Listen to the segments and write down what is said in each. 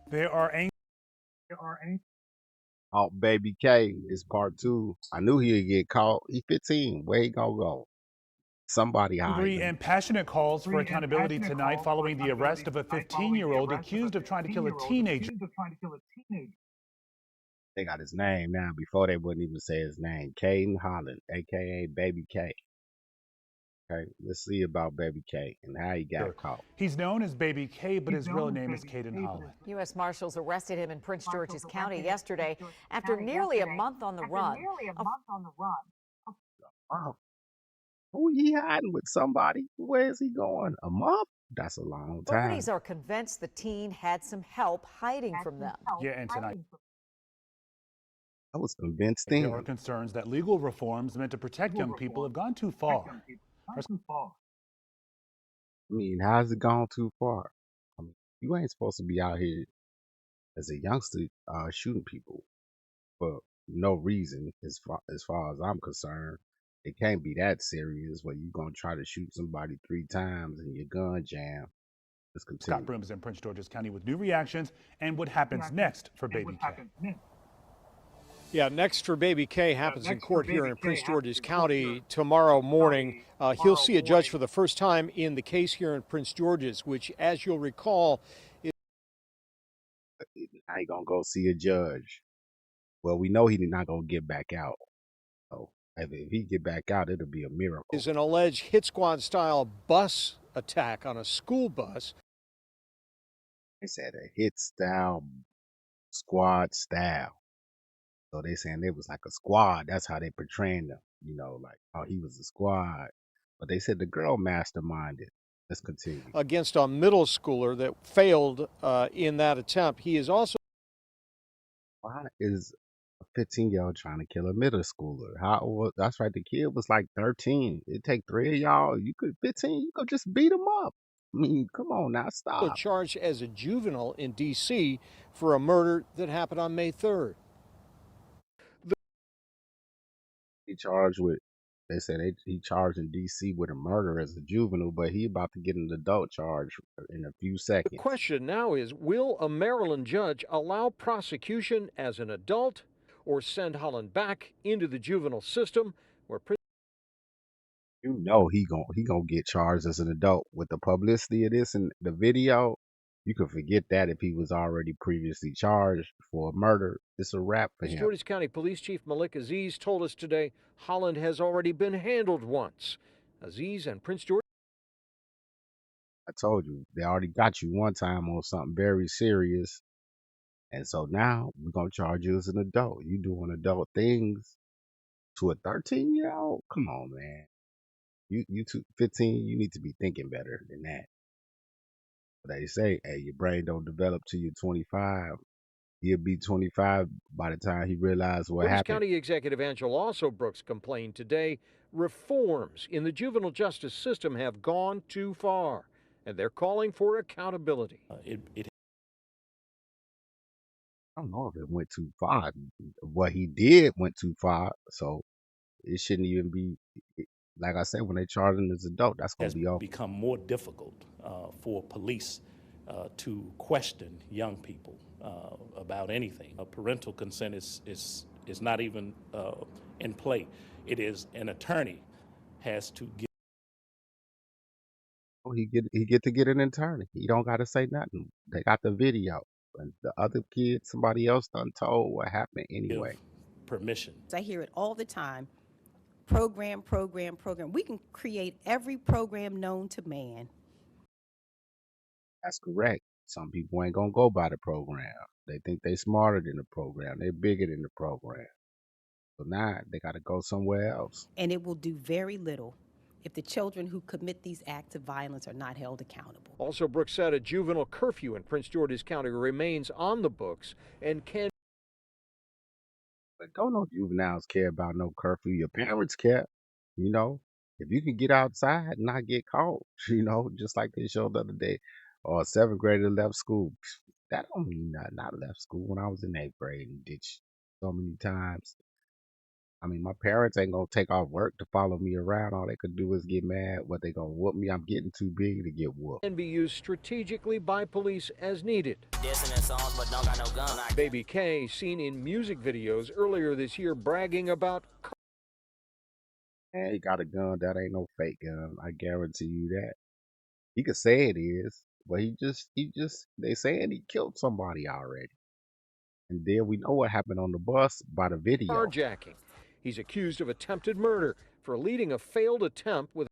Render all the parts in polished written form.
There are Oh, Baby K is part two. I knew he'd get caught. He 15. Where he gonna go? Somebody hiding angry him. and passionate calls for accountability tonight following the arrest of a 15-year-old accused of trying to kill a teenager. They got his name now. Before they wouldn't even say his name. Caden Holland, aka Baby K. Okay, let's see about Baby K and how he got caught. He's known as Baby K, but his real name is Caden Holland. U.S. Marshals arrested him in Prince George's County yesterday after nearly a month on the run. Oh, who he hiding with somebody? Where is he going? A month? That's a long Authorities time. are convinced the teen had some help hiding from them. Yeah, and tonight I was convinced there are then. concerns that legal reforms meant to protect young people have gone too far. I mean, how's it gone too far? I mean, you ain't supposed to be out here as a youngster shooting people for no reason, as far as I'm concerned. It can't be that serious where you gonna try to shoot somebody 3 times and your gun jam. Let's Scott continue. Broom is in Prince George's County with new reactions and what happens next for Baby K. Yeah, next for Baby K happens in court here in Prince George's County tomorrow morning. He'll see a judge for the first time in the case here in Prince George's, which, as you'll recall, I ain't gonna go see a judge. Well, we know he's not gonna get back out. So if he get back out, it'll be a is miracle. an alleged hit squad style bus attack on a school bus. They said a hit style, squad style. So they saying it was like a squad. That's how they portraying them. Like how he was a squad. But they said the girl masterminded. Let's continue. Against a middle schooler that failed in that attempt. He is also Why is a 15-year-old trying to kill a middle schooler? How old? That's right. The kid was like 13. It take 3 of y'all. You could 15. You could just beat him up. I mean, come on now, stop. charged as a juvenile in D.C. for a murder that happened on May 3rd. He charged with. They said he charged in D.C. with a murder as a juvenile, but he about to get an adult charge in a few The seconds. question now is, will a Maryland judge allow prosecution as an adult or send Holland back into the juvenile system where He gonna get charged as an adult with the publicity of this and the video. You could forget that if he was already previously charged for a murder. It's a wrap for Prince him. George's County Police Chief Malik Aziz told us today Holland has already been handled once. Aziz and Prince George. I told you they already got you one time on something very serious, and so now we're gonna charge you as an adult. You doing adult things to a 13-year-old? Come on, man. You 15. You need to be thinking better than that. They say, hey, your brain don't develop till you're 25. He'll be 25 by the time he realized what Georges happened. County Executive Angela Also Brooks complained today reforms in the juvenile justice system have gone too far, and they're calling for accountability. I don't know if it went too far. What he did went too far, so it shouldn't even be. Like I said, when they charge him as adult, that's gonna has be off. become more difficult for police to question young people about anything. Parental consent is not even in play. It is an attorney has to give. He get to get an attorney. He don't got to say nothing. They got the video, and the other kid, somebody else done told what happened anyway. Permission. I hear it all the time. Program, program, program. We can create every program known to man. That's correct. Some people ain't gonna go by the program. They think they smarter than the program. They bigger than the program. So now they got to go somewhere else. And it will do very little if the children who commit these acts of violence are not held accountable. Also, Brooks said a juvenile curfew in Prince George's County remains on the books and can. But don't no juveniles care about no curfew. Your parents care. You know, if you can get outside and not get caught, just like they showed the other day, or a seventh grader left school. That don't mean nothing. I left school when I was in eighth grade and ditched so many times. I mean, my parents ain't gonna take off work to follow me around. All they could do is get mad. What they gonna whoop me? I'm getting too big to get whooped. And be used strategically by police as needed. Baby K, seen in music videos earlier this year bragging about Man, he got a gun. That ain't no fake gun. I guarantee you that. He could say it is, but they saying he killed somebody already. And then we know what happened on the bus by the video. carjacking. He's accused of attempted murder for leading a failed attempt with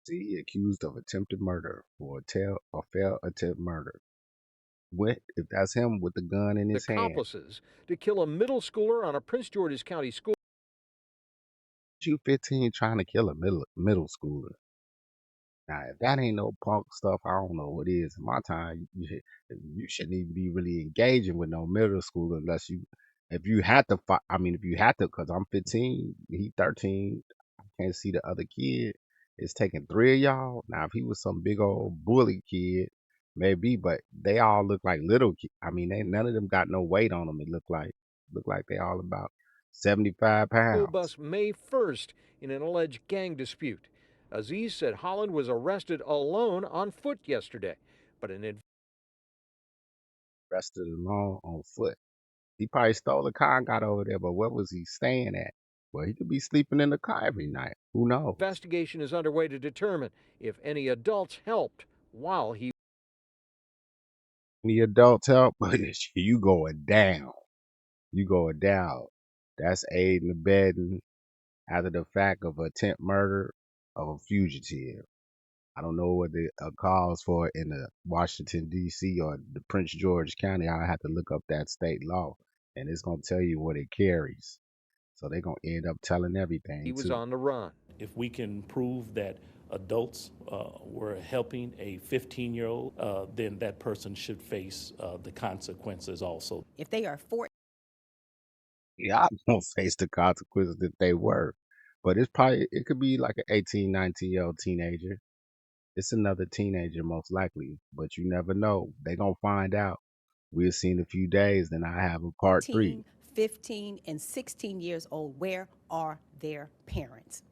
See, accused of attempted murder for a failed attempt murder. What if that's him with the gun in his hand? accomplices to kill a middle schooler on a Prince George's County school. You 15 trying to kill a middle schooler. Now, if that ain't no punk stuff, I don't know what is. In my time, you shouldn't even be really engaging with no middle schooler unless if you had to fight. I mean, if you had to, because I'm 15, he 13. I can't see the other kid. It's taking 3 of y'all. Now, if he was some big old bully kid, maybe, but they all look like little kids. I mean, none of them got no weight on them. It look like they all about 75 School pounds. bus May 1st in an alleged gang dispute. Aziz said Holland was arrested alone on foot yesterday, but Arrested alone on foot. He probably stole a car and got over there, but where was he staying at? Well, he could be sleeping in the car every night. Who knows? investigation is underway to determine if any adults helped while he Any adults help, but you going down. You going down. That's aiding and abetting after the fact of attempt murder of a fugitive. I don't know what the calls for in the Washington, D.C. or the Prince George County. I have to look up that state law, and it's going to tell you what it carries. So they're going to end up telling everything, was too. on the run. If we can prove that adults were helping a 15-year-old, then that person should face the consequences also. If they are 14, Yeah, I'm going to face the consequences that they were. But it could be like an 18, 19-year-old teenager. It's another teenager, most likely. But you never know. They're going to find out. We'll see in a few days, then I have a part 3. 15, and 16 years old, where are their parents?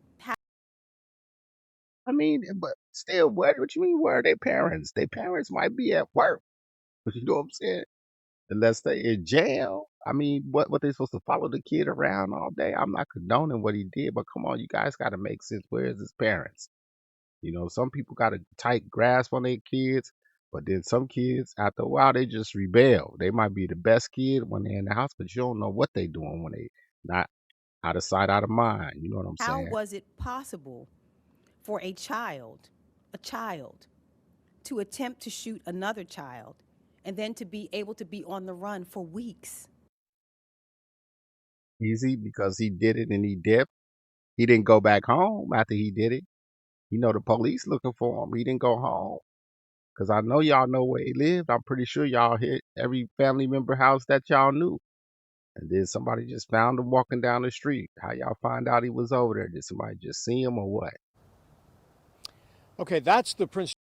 I mean, but still, what you mean, where are their parents? Their parents might be at work. You know what I'm saying? Unless they in jail. I mean, what they supposed to follow the kid around all day? I'm not condoning what he did, but come on, you guys got to make sense. Where is his parents? You know, some people got a tight grasp on their kids, but then some kids, after a while, they just rebel. They might be the best kid when they're in the house, but you don't know what they doing when they not out of sight, out of mind. You know what I'm How saying? was it possible for a child, to attempt to shoot another child and then to be able to be on the run for weeks? Easy because he did it and he dipped. He didn't go back home after he did it. You know, the police looking for him. He didn't go home. Because I know y'all know where he lived. I'm pretty sure y'all hit every family member house that y'all knew. And then somebody just found him walking down the street. How y'all find out he was over there? Did somebody just see him or what? Okay, that's the Prince.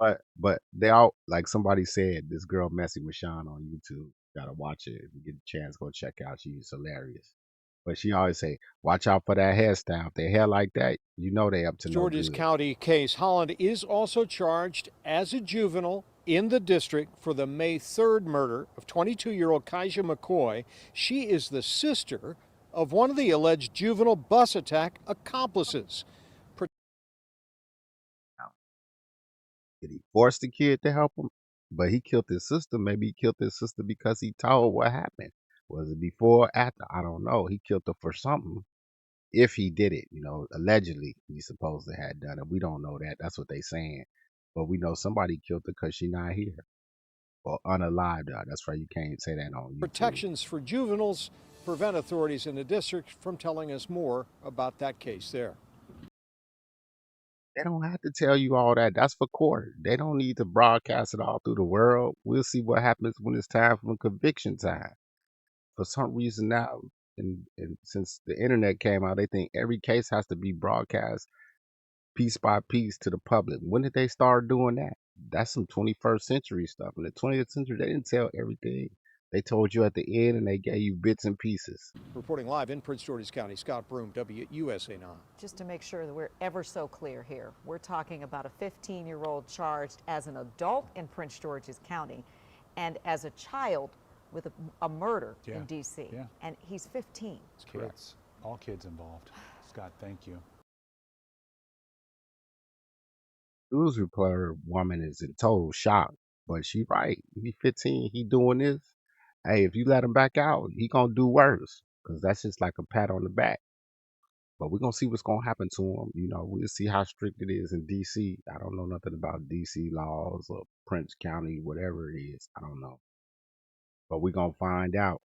But they all, like somebody said, this girl Messy Michonne on YouTube. Gotta watch it. If you get a chance, go check out. She's hilarious. But she always say, watch out for that hairstyle. If they hair like that, you know they up to no George's good. County case. Holland is also charged as a juvenile in the district for the May 3rd murder of 22-year-old Kaija McCoy. She is the sister of one of the alleged juvenile bus attack accomplices. Did he force the kid to help him? But he killed his sister. Maybe he killed his sister because he told what happened. Was it before or after? I don't know. He killed her for something. If he did it, you know, allegedly he supposed to have done it. We don't know that. That's what they saying. But we know somebody killed her because she not here. Or unalived her. That's why you can't say that on YouTube. Protections for juveniles prevent authorities in the district from telling us more about that case there. They don't have to tell you all that. That's for court. They don't need to broadcast it all through the world. We'll see what happens when it's time for conviction time. For some reason now, and since the internet came out, they think every case has to be broadcast piece by piece to the public. When did they start doing that? That's some 21st century stuff. In the 20th century, they didn't tell everything. They told you at the end and they gave you bits and pieces. Reporting live in Prince George's County, Scott Broom, WUSA 9. Just to make sure that we're ever so clear here, we're talking about a 15-year-old charged as an adult in Prince George's County and as a child with a murder in D.C. Yeah. And he's 15. Kids, all kids involved. Scott, thank you. News reporter woman is in total shock, but she right. He 15, he doing this. Hey, if you let him back out, he gonna do worse. Cause that's just like a pat on the back. But we're gonna see what's gonna happen to him. You know, we'll see how strict it is in DC. I don't know nothing about DC laws or Prince County, whatever it is. I don't know. But we're gonna find out.